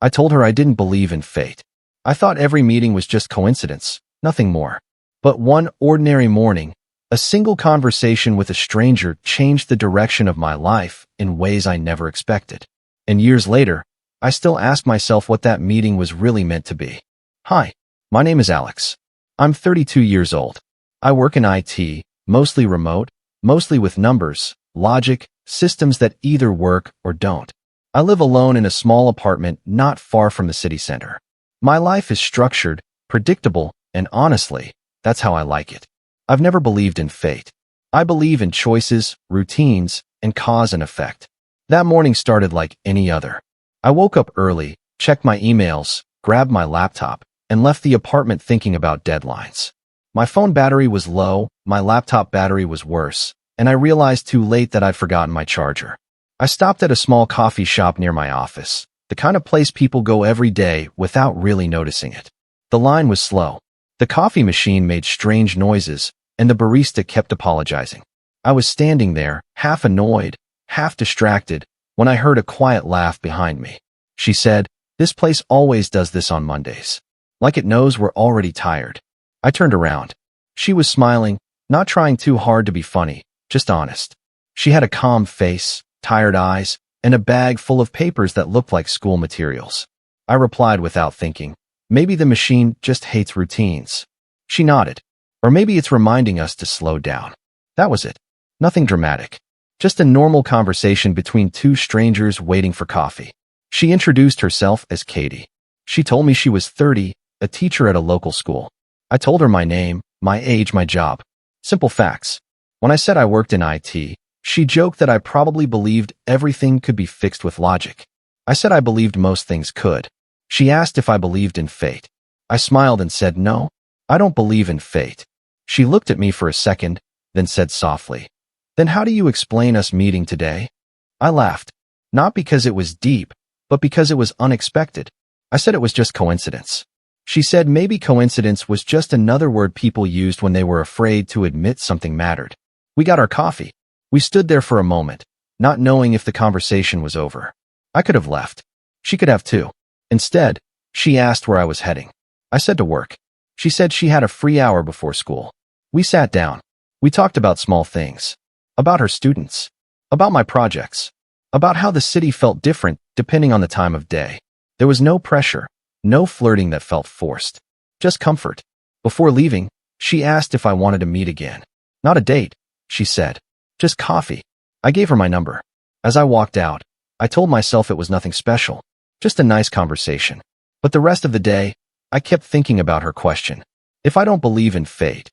I told her I didn't believe in fate. I thought every meeting was just coincidence, nothing more. But one ordinary morning, a single conversation with a stranger changed the direction of my life in ways I never expected. And years later, I still ask myself what that meeting was really meant to be. Hi, my name is Alex. I'm 32 years old. I work in IT, mostly remote, mostly with numbers, logic, systems that either work or don't. I live alone in a small apartment not far from the city center. My life is structured, predictable, and honestly, that's how I like it. I've never believed in fate. I believe in choices, routines, and cause and effect. That morning started like any other. I woke up early, checked my emails, grabbed my laptop, and left the apartment thinking about deadlines. My phone battery was low, my laptop battery was worse, and I realized too late that I'd forgotten my charger. I stopped at a small coffee shop near my office, the kind of place people go every day without really noticing it. The line was slow. The coffee machine made strange noises, and the barista kept apologizing. I was standing there, half annoyed, half distracted, when I heard a quiet laugh behind me. She said, "This place always does this on Mondays. Like it knows we're already tired." I turned around. She was smiling, not trying too hard to be funny, just honest. She had a calm face, tired eyes, and a bag full of papers that looked like school materials. I replied without thinking, "Maybe the machine just hates routines." She nodded. "Or maybe it's reminding us to slow down." That was it. Nothing dramatic. Just a normal conversation between two strangers waiting for coffee. She introduced herself as Katie. She told me she was 30, a teacher at a local school. I told her my name, my age, my job. Simple facts. When I said I worked in IT, she joked that I probably believed everything could be fixed with logic. I said I believed most things could. She asked if I believed in fate. I smiled and said, "No, I don't believe in fate." She looked at me for a second, then said softly, "Then how do you explain us meeting today?" I laughed, not because it was deep, but because it was unexpected. I said it was just coincidence. She said maybe coincidence was just another word people used when they were afraid to admit something mattered. We got our coffee. We stood there for a moment, not knowing if the conversation was over. I could have left. She could have too. Instead, she asked where I was heading. I said to work. She said she had a free hour before school. We sat down. We talked about small things. About her students. About my projects. About how the city felt different depending on the time of day. There was no pressure, no flirting that felt forced. Just comfort. Before leaving, she asked if I wanted to meet again. Not a date, she said. Just coffee. I gave her my number. As I walked out, I told myself it was nothing special. Just a nice conversation. But the rest of the day, I kept thinking about her question. If I don't believe in fate,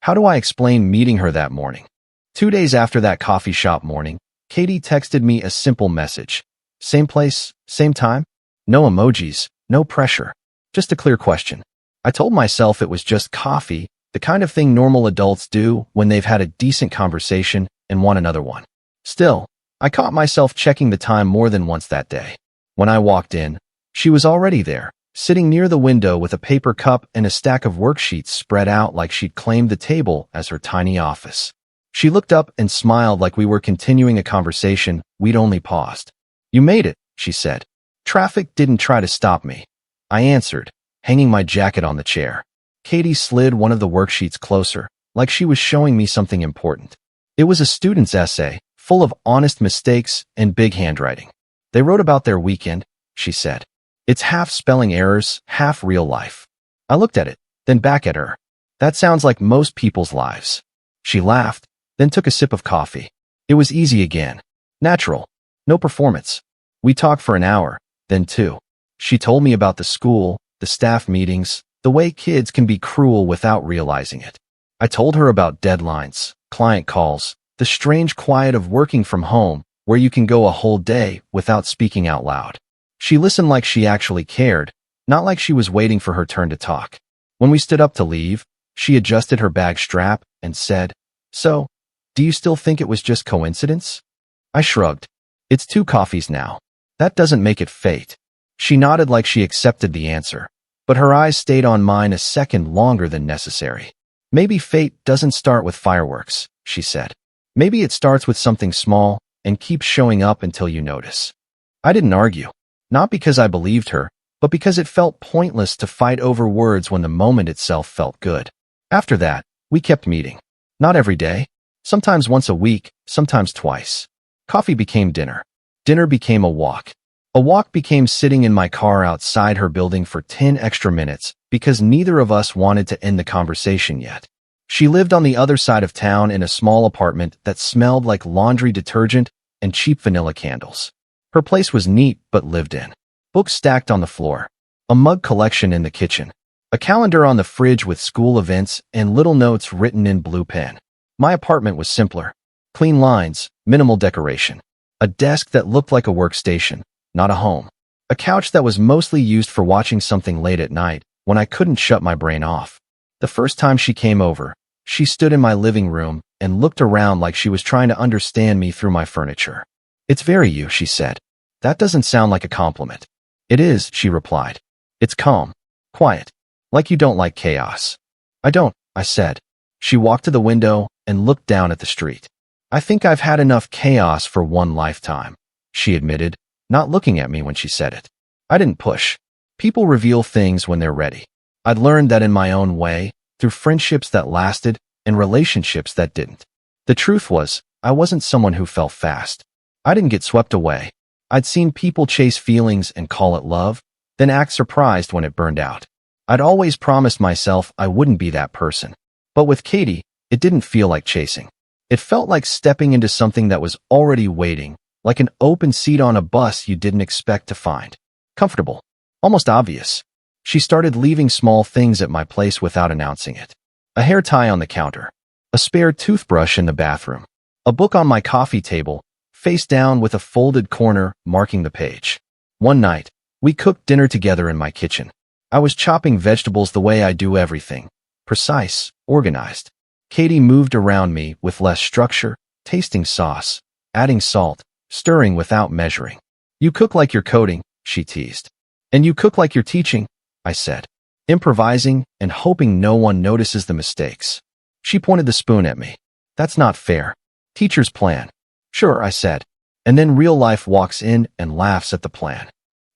how do I explain meeting her that morning? 2 days after that coffee shop morning, Katie texted me a simple message. Same place, same time? No emojis, no pressure. Just a clear question. I told myself it was just coffee, the kind of thing normal adults do when they've had a decent conversation and want another one. Still, I caught myself checking the time more than once that day. When I walked in, she was already there, sitting near the window with a paper cup and a stack of worksheets spread out like she'd claimed the table as her tiny office. She looked up and smiled like we were continuing a conversation we'd only paused. "You made it," she said. "Traffic didn't try to stop me." I answered, hanging my jacket on the chair. Katie slid one of the worksheets closer, like she was showing me something important. It was a student's essay, full of honest mistakes and big handwriting. They wrote about their weekend, she said. It's half spelling errors, half real life. I looked at it, then back at her. That sounds like most people's lives. She laughed, then took a sip of coffee. It was easy again. Natural. No performance. We talked for an hour, then 2. She told me about the school, the staff meetings, the way kids can be cruel without realizing it. I told her about deadlines, client calls, the strange quiet of working from home, where you can go a whole day without speaking out loud. She listened like she actually cared, not like she was waiting for her turn to talk. When we stood up to leave, she adjusted her bag strap and said, "So, do you still think it was just coincidence?" I shrugged. It's 2 coffees now. That doesn't make it fate. She nodded like she accepted the answer, but her eyes stayed on mine a second longer than necessary. Maybe fate doesn't start with fireworks, she said. Maybe it starts with something small and keeps showing up until you notice. I didn't argue. Not because I believed her, but because it felt pointless to fight over words when the moment itself felt good. After that, we kept meeting. Not every day. Sometimes once a week, sometimes twice. Coffee became dinner. Dinner became a walk. A walk became sitting in my car outside her building for 10 extra minutes because neither of us wanted to end the conversation yet. She lived on the other side of town in a small apartment that smelled like laundry detergent and cheap vanilla candles. Her place was neat but lived in. Books stacked on the floor. A mug collection in the kitchen. A calendar on the fridge with school events and little notes written in blue pen. My apartment was simpler. Clean lines, minimal decoration. A desk that looked like a workstation, not a home. A couch that was mostly used for watching something late at night when I couldn't shut my brain off. The first time she came over, she stood in my living room and looked around like she was trying to understand me through my furniture. "It's very you," she said. "That doesn't sound like a compliment." "It is," she replied. "It's calm. Quiet. Like you don't like chaos." "I don't," I said. She walked to the window and looked down at the street. "I think I've had enough chaos for one lifetime," she admitted, not looking at me when she said it. I didn't push. People reveal things when they're ready. I'd learned that in my own way, through friendships that lasted and relationships that didn't. The truth was, I wasn't someone who fell fast. I didn't get swept away. I'd seen people chase feelings and call it love, then act surprised when it burned out. I'd always promised myself I wouldn't be that person. But with Katie, it didn't feel like chasing. It felt like stepping into something that was already waiting, like an open seat on a bus you didn't expect to find. Comfortable. Almost obvious. She started leaving small things at my place without announcing it. A hair tie on the counter. A spare toothbrush in the bathroom. A book on my coffee table, face down with a folded corner marking the page. One night, we cooked dinner together in my kitchen. I was chopping vegetables the way I do everything. Precise, organized. Katie moved around me with less structure, tasting sauce, adding salt, stirring without measuring. "You cook like you're coding," she teased. "And you cook like you're teaching," I said, improvising and hoping no one notices the mistakes. She pointed the spoon at me. "That's not fair. Teachers plan." "Sure," I said. And then real life walks in and laughs at the plan.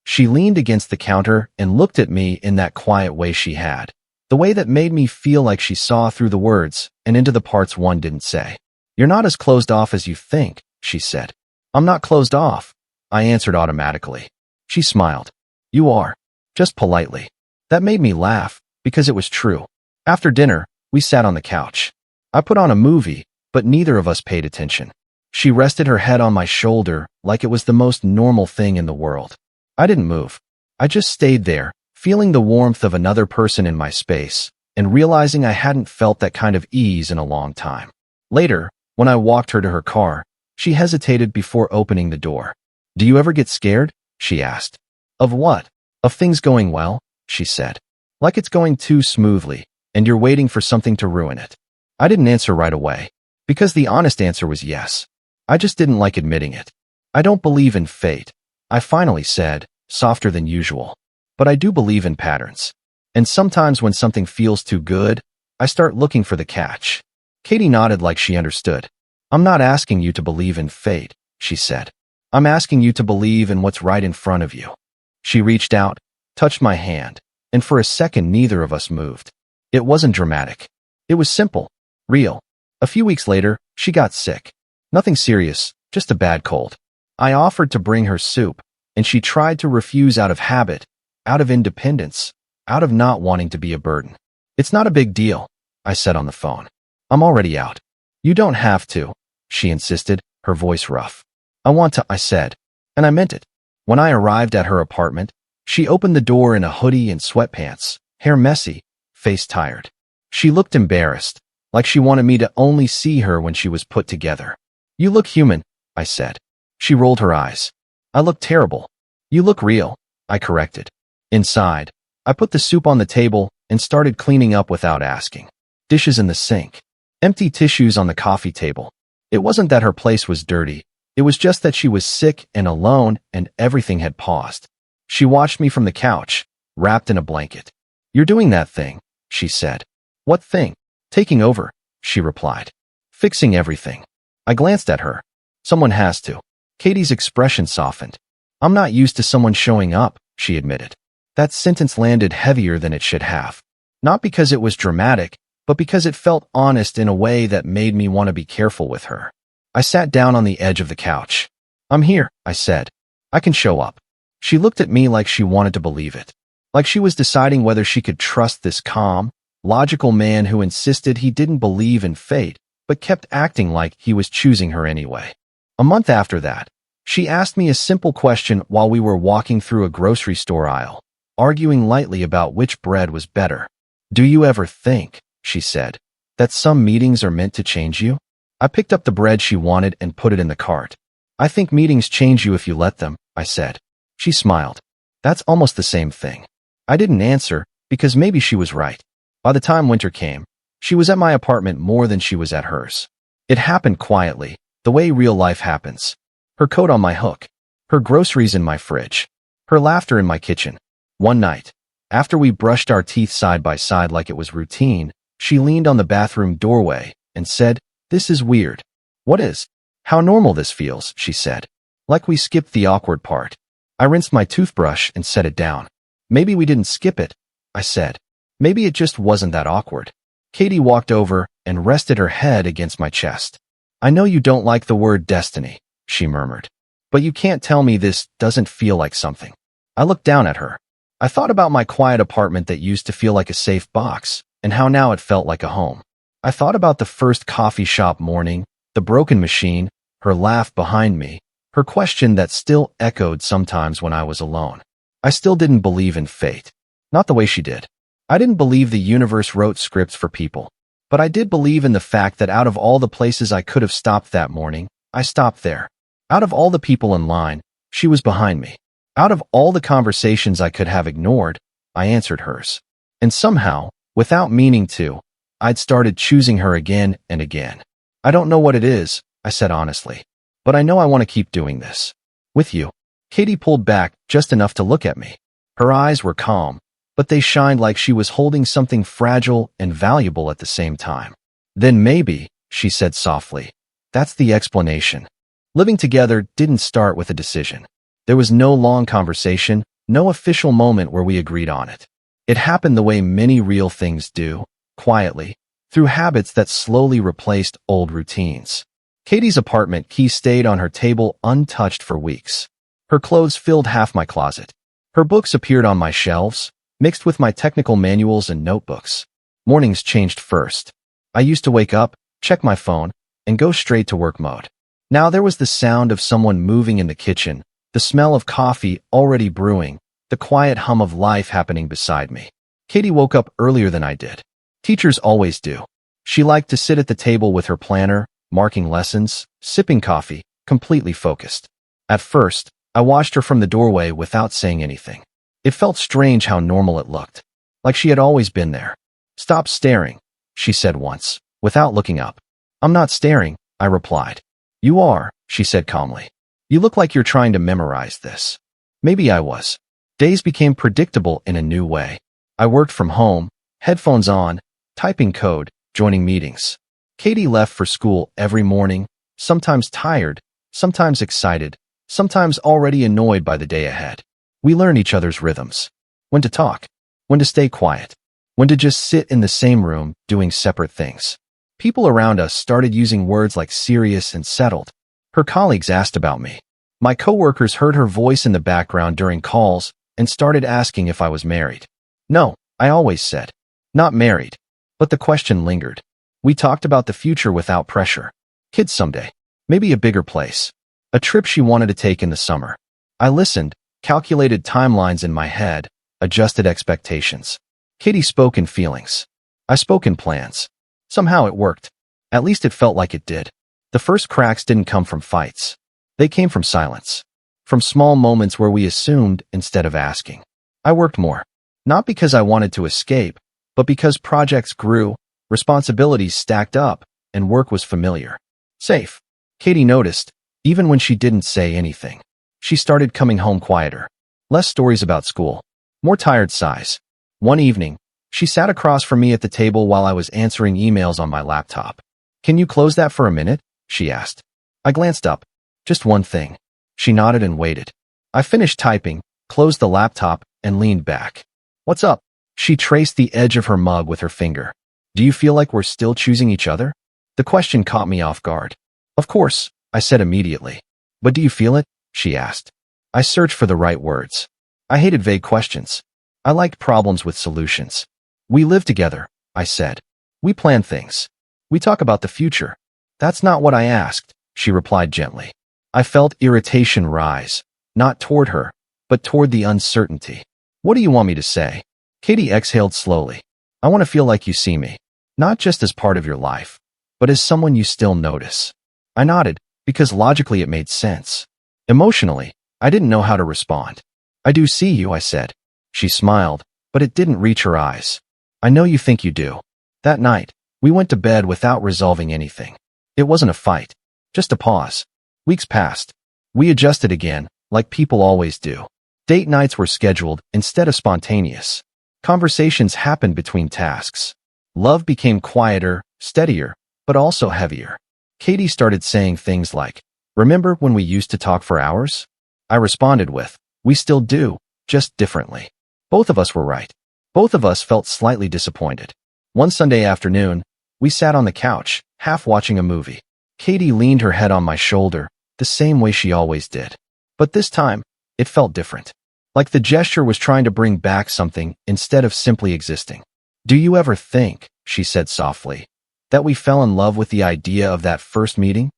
She leaned against the counter and looked at me in that quiet way she had. The way that made me feel like she saw through the words and into the parts one didn't say. "You're not as closed off as you think," she said. "I'm not closed off," I answered automatically. She smiled. "You are. Just politely." That made me laugh, because it was true. After dinner, we sat on the couch. I put on a movie, but neither of us paid attention. She rested her head on my shoulder like it was the most normal thing in the world. I didn't move. I just stayed there, feeling the warmth of another person in my space, and realizing I hadn't felt that kind of ease in a long time. Later, when I walked her to her car, she hesitated before opening the door. "Do you ever get scared?" she asked. "Of what?" "Of things going well," she said. "Like it's going too smoothly, and you're waiting for something to ruin it." I didn't answer right away, because the honest answer was yes. I just didn't like admitting it. "I don't believe in fate," I finally said, softer than usual. "But I do believe in patterns. And sometimes when something feels too good, I start looking for the catch." Katie nodded like she understood. "I'm not asking you to believe in fate," she said. "I'm asking you to believe in what's right in front of you." She reached out, touched my hand, and for a second neither of us moved. It wasn't dramatic. It was simple, real. A few weeks later, she got sick. Nothing serious, just a bad cold. I offered to bring her soup, and she tried to refuse out of habit, out of independence, out of not wanting to be a burden. "It's not a big deal," I said on the phone. "I'm already out." "You don't have to," she insisted, her voice rough. "I want to," I said, and I meant it. When I arrived at her apartment, she opened the door in a hoodie and sweatpants, hair messy, face tired. She looked embarrassed, like she wanted me to only see her when she was put together. "You look human," I said. She rolled her eyes. "I look terrible." "You look real," I corrected. Inside, I put the soup on the table and started cleaning up without asking. Dishes in the sink. Empty tissues on the coffee table. It wasn't that her place was dirty. It was just that she was sick and alone and everything had paused. She watched me from the couch, wrapped in a blanket. "You're doing that thing," she said. "What thing?" "Taking over," she replied. "Fixing everything." I glanced at her. "Someone has to." Katie's expression softened. I'm not used to someone showing up, she admitted. That sentence landed heavier than it should have. Not because it was dramatic, but because it felt honest in a way that made me want to be careful with her. I sat down on the edge of the couch. I'm here, I said. I can show up. She looked at me like she wanted to believe it. Like she was deciding whether she could trust this calm, logical man who insisted he didn't believe in fate, but kept acting like he was choosing her anyway. A month after that, she asked me a simple question while we were walking through a grocery store aisle, arguing lightly about which bread was better. Do you ever think, she said, that some meetings are meant to change you? I picked up the bread she wanted and put it in the cart. I think meetings change you if you let them, I said. She smiled. That's almost the same thing. I didn't answer because maybe she was right. By the time winter came, she was at my apartment more than she was at hers. It happened quietly, the way real life happens. Her coat on my hook, her groceries in my fridge, her laughter in my kitchen. One night, after we brushed our teeth side by side like it was routine, she leaned on the bathroom doorway and said, "This is weird." "What is?" "How normal this feels," she said. Like we skipped the awkward part. I rinsed my toothbrush and set it down. "Maybe we didn't skip it," I said. "Maybe it just wasn't that awkward." Katie walked over and rested her head against my chest. "I know you don't like the word destiny," she murmured. "But you can't tell me this doesn't feel like something." I looked down at her. I thought about my quiet apartment that used to feel like a safe box, and how now it felt like a home. I thought about the first coffee shop morning, the broken machine, her laugh behind me, her question that still echoed sometimes when I was alone. I still didn't believe in fate. Not the way she did. I didn't believe the universe wrote scripts for people. But I did believe in the fact that out of all the places I could have stopped that morning, I stopped there. Out of all the people in line, she was behind me. Out of all the conversations I could have ignored, I answered hers. And somehow, without meaning to, I'd started choosing her again and again. "I don't know what it is," I said honestly, "but I know I want to keep doing this. With you." Katie pulled back just enough to look at me. Her eyes were calm, but they shined like she was holding something fragile and valuable at the same time. "Then maybe," she said softly, "that's the explanation." Living together didn't start with a decision. There was no long conversation, no official moment where we agreed on it. It happened the way many real things do, quietly, through habits that slowly replaced old routines. Katie's apartment key stayed on her table untouched for weeks. Her clothes filled half my closet. Her books appeared on my shelves, mixed with my technical manuals and notebooks. Mornings changed first. I used to wake up, check my phone, and go straight to work mode. Now there was the sound of someone moving in the kitchen, the smell of coffee already brewing, the quiet hum of life happening beside me. Katie woke up earlier than I did. Teachers always do. She liked to sit at the table with her planner, marking lessons, sipping coffee, completely focused. At first, I watched her from the doorway without saying anything. It felt strange how normal it looked, like she had always been there. "Stop staring," she said once, without looking up. "I'm not staring," I replied. "You are," she said calmly. "You look like you're trying to memorize this." Maybe I was. Days became predictable in a new way. I worked from home, headphones on, typing code, joining meetings. Katie left for school every morning, sometimes tired, sometimes excited, sometimes already annoyed by the day ahead. We learned each other's rhythms. When to talk, when to stay quiet, when to just sit in the same room doing separate things. People around us started using words like serious and settled. Her colleagues asked about me. My coworkers heard her voice in the background during calls and started asking if I was married. No, I always said. Not married. But the question lingered. We talked about the future without pressure. Kids someday. Maybe a bigger place. A trip she wanted to take in the summer. I listened, calculated timelines in my head, adjusted expectations. Katie spoke in feelings. I spoke in plans. Somehow it worked. At least it felt like it did. The first cracks didn't come from fights. They came from silence. From small moments where we assumed instead of asking. I worked more. Not because I wanted to escape, but because projects grew, responsibilities stacked up, and work was familiar. Safe. Katie noticed, even when she didn't say anything. She started coming home quieter. Less stories about school. More tired sighs. One evening, she sat across from me at the table while I was answering emails on my laptop. "Can you close that for a minute?" she asked. I glanced up. "Just one thing." She nodded and waited. I finished typing, closed the laptop, and leaned back. What's up? She traced the edge of her mug with her finger. Do you feel like we're still choosing each other? The question caught me off guard. Of course, I said immediately. But do you feel it? She asked. I searched for the right words. I hated vague questions. I liked problems with solutions. We live together, I said. We plan things. We talk about the future. That's not what I asked, she replied gently. I felt irritation rise, not toward her, but toward the uncertainty. What do you want me to say? Katie exhaled slowly. I want to feel like you see me, not just as part of your life, but as someone you still notice. I nodded, because logically it made sense. Emotionally, I didn't know how to respond. I do see you, I said. She smiled, but it didn't reach her eyes. I know you think you do. That night, we went to bed without resolving anything. It wasn't a fight, just a pause. Weeks passed. We adjusted again, like people always do. Date nights were scheduled instead of spontaneous. Conversations happened between tasks. Love became quieter, steadier, but also heavier. Katie started saying things like, "Remember when we used to talk for hours?" I responded with, "We still do, just differently." Both of us were right. Both of us felt slightly disappointed. One Sunday afternoon, we sat on the couch, half watching a movie. Katie leaned her head on my shoulder, the same way she always did. But this time, it felt different. Like the gesture was trying to bring back something instead of simply existing. "Do you ever think," she said softly, "that we fell in love with the idea of that first meeting?"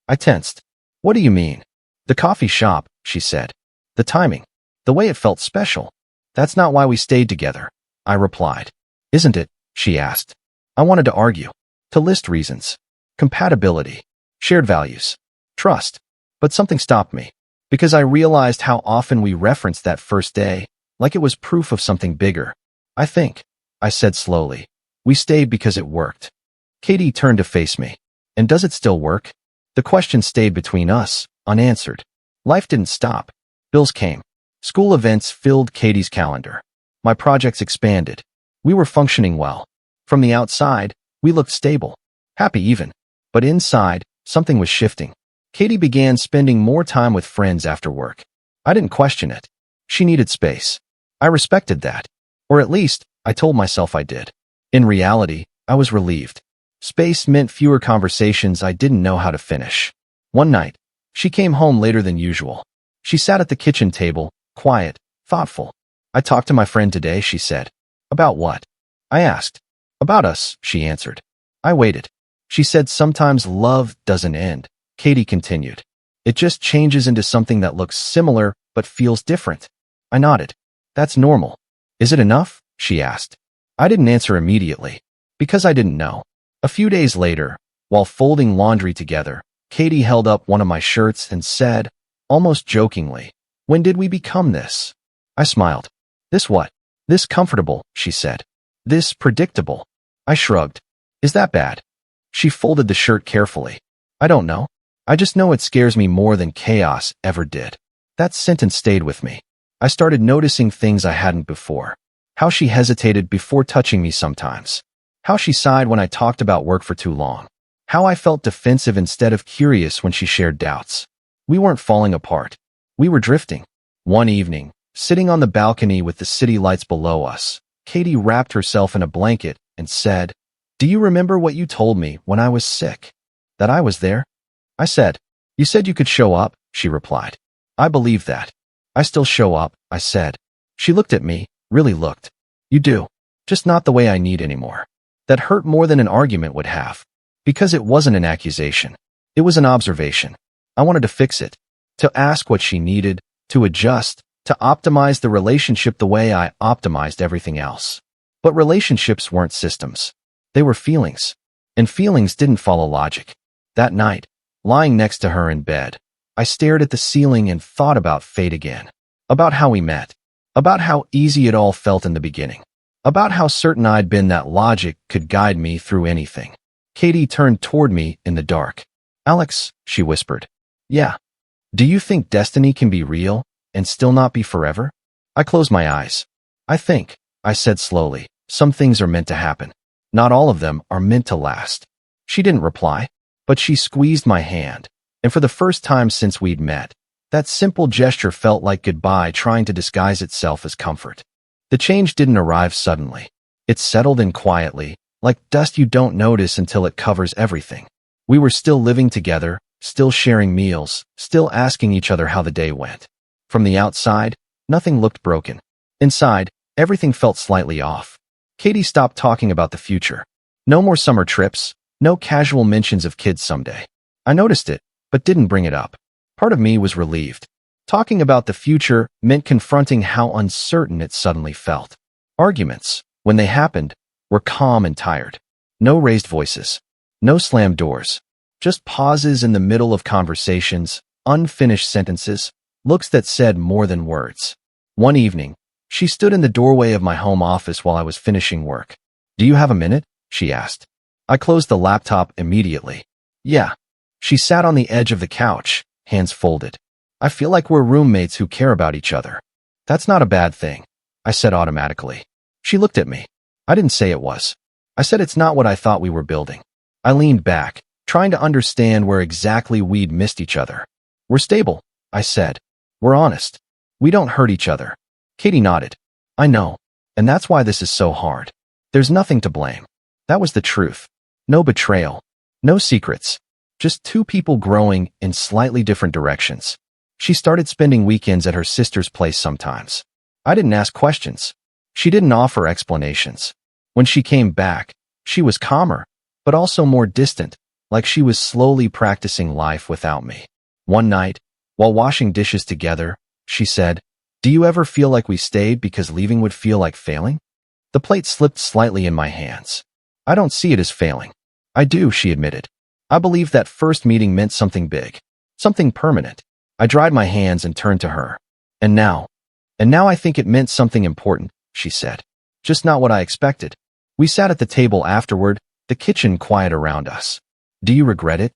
I tensed. "What do you mean?" "The coffee shop," she said. "The timing. The way it felt special." "That's not why we stayed together," I replied. "Isn't it?" she asked. I wanted to argue, to list reasons. Compatibility, shared values, trust. But something stopped me, because I realized how often we referenced that first day, like it was proof of something bigger. "I think," I said slowly, "we stayed because it worked." Katie turned to face me. "And does it still work?" The question stayed between us, unanswered. Life didn't stop. Bills came. School events filled Katie's calendar. My projects expanded. We were functioning well. From the outside, we looked stable, happy even. But inside, something was shifting. Katie began spending more time with friends after work. I didn't question it. She needed space. I respected that. Or at least, I told myself I did. In reality, I was relieved. Space meant fewer conversations I didn't know how to finish. One night, she came home later than usual. She sat at the kitchen table, quiet, thoughtful. "I talked to my friend today," she said. "About what?" I asked. "About us," she answered. I waited. She said, "Sometimes love doesn't end." Katie continued. "It just changes into something that looks similar but feels different." I nodded. "That's normal." "Is it enough?" she asked. I didn't answer immediately, because I didn't know. A few days later, while folding laundry together, Katie held up one of my shirts and said, almost jokingly, "When did we become this?" I smiled. "This what?" "This comfortable," she said. "This predictable." I shrugged. "Is that bad?" She folded the shirt carefully. "I don't know. I just know it scares me more than chaos ever did." That sentence stayed with me. I started noticing things I hadn't before. How she hesitated before touching me sometimes. How she sighed when I talked about work for too long. How I felt defensive instead of curious when she shared doubts. We weren't falling apart. We were drifting. One evening, sitting on the balcony with the city lights below us, Katie wrapped herself in a blanket and said, "Do you remember what you told me when I was sick? That I was there?" I said, "You said you could show up," she replied. "I believe that. I still show up," I said. She looked at me, really looked. "You do. Just not the way I need anymore." That hurt more than an argument would have. Because it wasn't an accusation. It was an observation. I wanted to fix it. To ask what she needed, to adjust, to optimize the relationship the way I optimized everything else. But relationships weren't systems. They were feelings. And feelings didn't follow logic. That night, lying next to her in bed, I stared at the ceiling and thought about fate again. About how we met. About how easy it all felt in the beginning. About how certain I'd been that logic could guide me through anything. Katie turned toward me in the dark. "Alex," she whispered. "Yeah. Do you think destiny can be real and still not be forever?" I closed my eyes. I said slowly, "some things are meant to happen. Not all of them are meant to last." She didn't reply, but she squeezed my hand, and for the first time since we'd met, That simple gesture felt like goodbye trying to disguise itself as comfort. The change didn't arrive suddenly. It settled in quietly, like dust you don't notice until it covers everything. We were still living together, still sharing meals, still asking each other how the day went. From the outside, nothing looked broken. Inside, everything felt slightly off. Katie stopped talking about the future. No more summer trips, no casual mentions of kids someday. I noticed it, but didn't bring it up. Part of me was relieved. Talking about the future meant confronting how uncertain it suddenly felt. Arguments, when they happened, were calm and tired. No raised voices. No slammed doors. Just pauses in the middle of conversations, unfinished sentences, looks that said more than words. One evening, she stood in the doorway of my home office while I was finishing work. "Do you have a minute?" she asked. I closed the laptop immediately. "Yeah." She sat on the edge of the couch, hands folded. "I feel like we're roommates who care about each other." "That's not a bad thing," I said automatically. She looked at me. I didn't say it was. I said it's not what I thought we were building. I leaned back, trying to understand where exactly we'd missed each other. "We're stable," I said. "We're honest. We don't hurt each other." Katie nodded. "I know. And that's why this is so hard. There's nothing to blame." That was the truth. No betrayal. No secrets. Just two people growing in slightly different directions. She started spending weekends at her sister's place sometimes. I didn't ask questions. She didn't offer explanations. When she came back, she was calmer, but also more distant, like she was slowly practicing life without me. One night, while washing dishes together, she said, "Do you ever feel like we stayed because leaving would feel like failing?" The plate slipped slightly in my hands. "I don't see it as failing." "I do," she admitted. "I believe that first meeting meant something big, something permanent." I dried my hands and turned to her. And now I think it meant something important," she said. "Just not what I expected." We sat at the table afterward, the kitchen quiet around us. "Do you regret it?"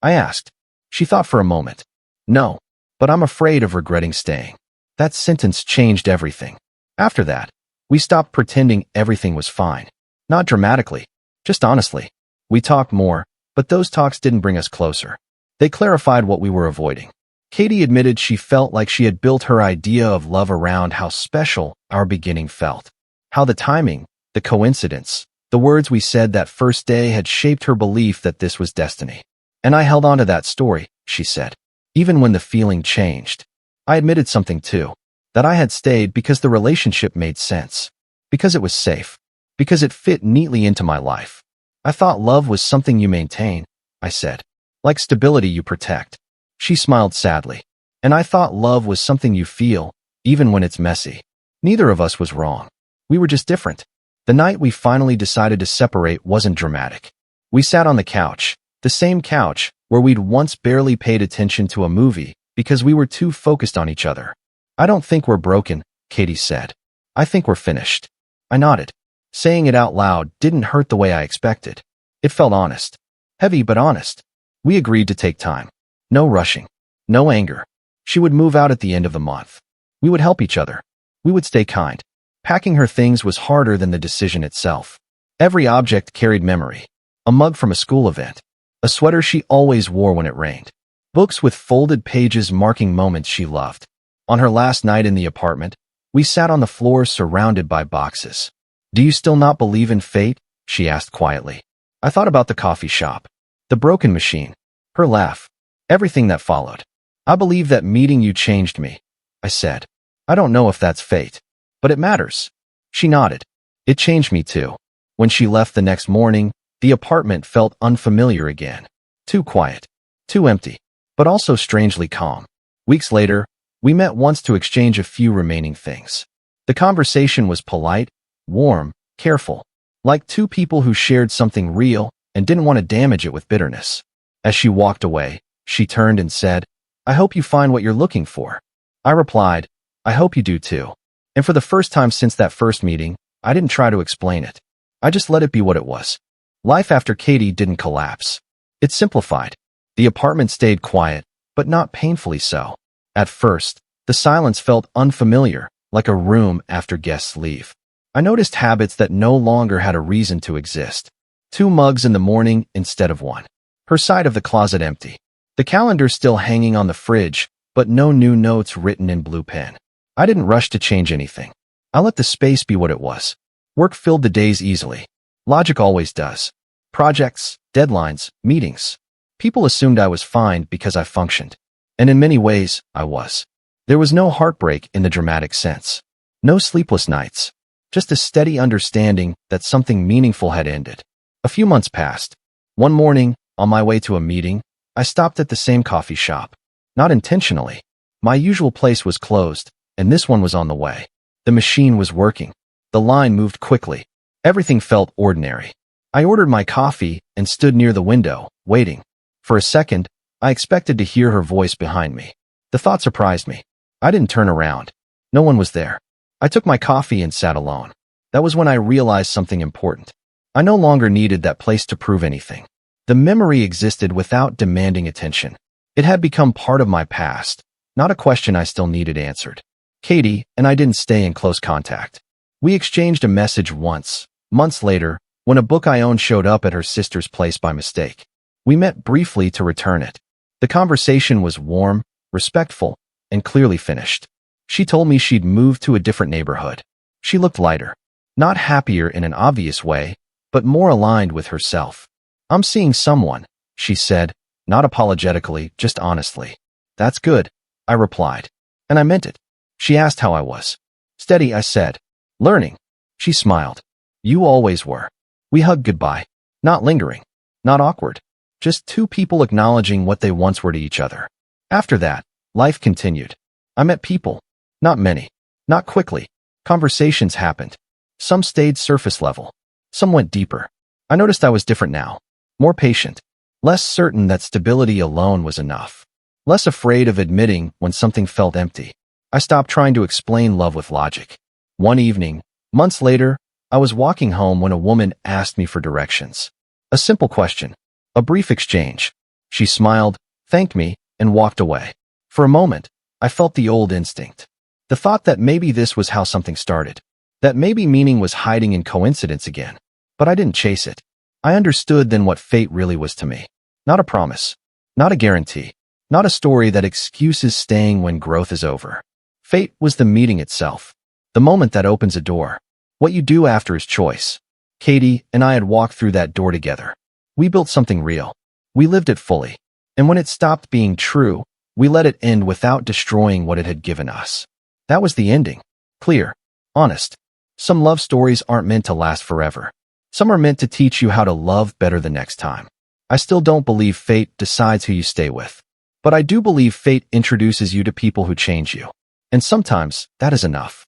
I asked. She thought for a moment. "No, but I'm afraid of regretting staying." That sentence changed everything. After that, we stopped pretending everything was fine. Not dramatically, just honestly. We talked more, but those talks didn't bring us closer. They clarified what we were avoiding. Katie admitted she felt like she had built her idea of love around how special our beginning felt. How the timing, the coincidence, the words we said that first day had shaped her belief that this was destiny. And I held on to that story, she said. Even when the feeling changed. I admitted something too. That I had stayed because the relationship made sense. Because it was safe. Because it fit neatly into my life. "I thought love was something you maintain," I said. "Like stability you protect." She smiled sadly. "And I thought love was something you feel, even when it's messy." Neither of us was wrong. We were just different. The night we finally decided to separate wasn't dramatic. We sat on the couch, the same couch where we'd once barely paid attention to a movie because we were too focused on each other. "I don't think we're broken," Katie said. "I think we're finished." I nodded. Saying it out loud didn't hurt the way I expected. It felt honest. Heavy but honest. We agreed to take time. No rushing. No anger. She would move out at the end of the month. We would help each other. We would stay kind. Packing her things was harder than the decision itself. Every object carried memory. A mug from a school event. A sweater she always wore when it rained. Books with folded pages marking moments she loved. On her last night in the apartment, we sat on the floor surrounded by boxes. "Do you still not believe in fate?" she asked quietly. I thought about the coffee shop. The broken machine. Her laugh. Everything that followed. "I believe that meeting you changed me," I said. "I don't know if that's fate, but it matters." She nodded. It changed me too. When she left the next morning, the apartment felt unfamiliar again. Too quiet. Too empty. But also strangely calm. Weeks later, we met once to exchange a few remaining things. The conversation was polite, warm, careful. Like two people who shared something real and didn't want to damage it with bitterness. As she walked away, she turned and said, "I hope you find what you're looking for." I replied, "I hope you do too." And for the first time since that first meeting, I didn't try to explain it. I just let it be what it was. Life after Katie didn't collapse. It simplified. The apartment stayed quiet, but not painfully so. At first, the silence felt unfamiliar, like a room after guests leave. I noticed habits that no longer had a reason to exist. 2 mugs in the morning instead of 1. Her side of the closet empty. The calendar still hanging on the fridge, but no new notes written in blue pen. I didn't rush to change anything. I let the space be what it was. Work filled the days easily. Logic always does. Projects, deadlines, meetings. People assumed I was fine because I functioned. And in many ways, I was. There was no heartbreak in the dramatic sense. No sleepless nights. Just a steady understanding that something meaningful had ended. A few months passed. One morning, on my way to a meeting, I stopped at the same coffee shop. Not intentionally. My usual place was closed, and this one was on the way. The machine was working. The line moved quickly. Everything felt ordinary. I ordered my coffee and stood near the window, waiting. For a second, I expected to hear her voice behind me. The thought surprised me. I didn't turn around. No one was there. I took my coffee and sat alone. That was when I realized something important. I no longer needed that place to prove anything. The memory existed without demanding attention. It had become part of my past, not a question I still needed answered. Katie and I didn't stay in close contact. We exchanged a message once, months later, when a book I owned showed up at her sister's place by mistake. We met briefly to return it. The conversation was warm, respectful, and clearly finished. She told me she'd moved to a different neighborhood. She looked lighter. Not happier in an obvious way, but more aligned with herself. "I'm seeing someone," she said, not apologetically, just honestly. "That's good," I replied. And I meant it. She asked how I was. "Steady," I said. "Learning." She smiled. "You always were." We hugged goodbye. Not lingering. Not awkward. Just two people acknowledging what they once were to each other. After that, life continued. I met people. Not many. Not quickly. Conversations happened. Some stayed surface level. Some went deeper. I noticed I was different now. More patient. Less certain that stability alone was enough. Less afraid of admitting when something felt empty. I stopped trying to explain love with logic. One evening, months later, I was walking home when a woman asked me for directions. A simple question. A brief exchange. She smiled, thanked me, and walked away. For a moment, I felt the old instinct. The thought that maybe this was how something started. That maybe meaning was hiding in coincidence again. But I didn't chase it. I understood then what fate really was to me. Not a promise. Not a guarantee. Not a story that excuses staying when growth is over. Fate was the meeting itself. The moment that opens a door. What you do after is choice. Katie and I had walked through that door together. We built something real. We lived it fully. And when it stopped being true, we let it end without destroying what it had given us. That was the ending. Clear. Honest. Some love stories aren't meant to last forever. Some are meant to teach you how to love better the next time. I still don't believe fate decides who you stay with. But I do believe fate introduces you to people who change you. And sometimes, that is enough.